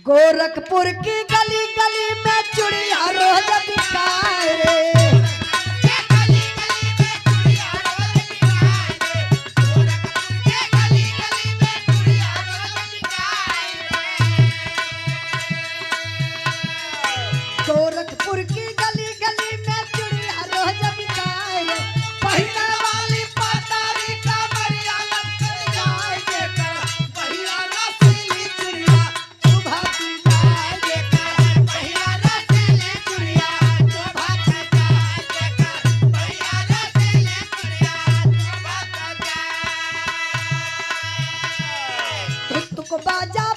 गोरखपुर की गली गली में चुड़िया रोज बिकाए रे। गोरखपुर की गली गली में चुड़िया रोज बिकाए रे। पहिने वाली पातारी कमरिया लटक जाए जेकर पहिया रसीली चुड़िया शोभा की जाए जेकर पहिया रसीली चुड़िया शोभा की जाए जेकर पहिया रसीली चुड़िया शोभा की जाए। तुक बाजा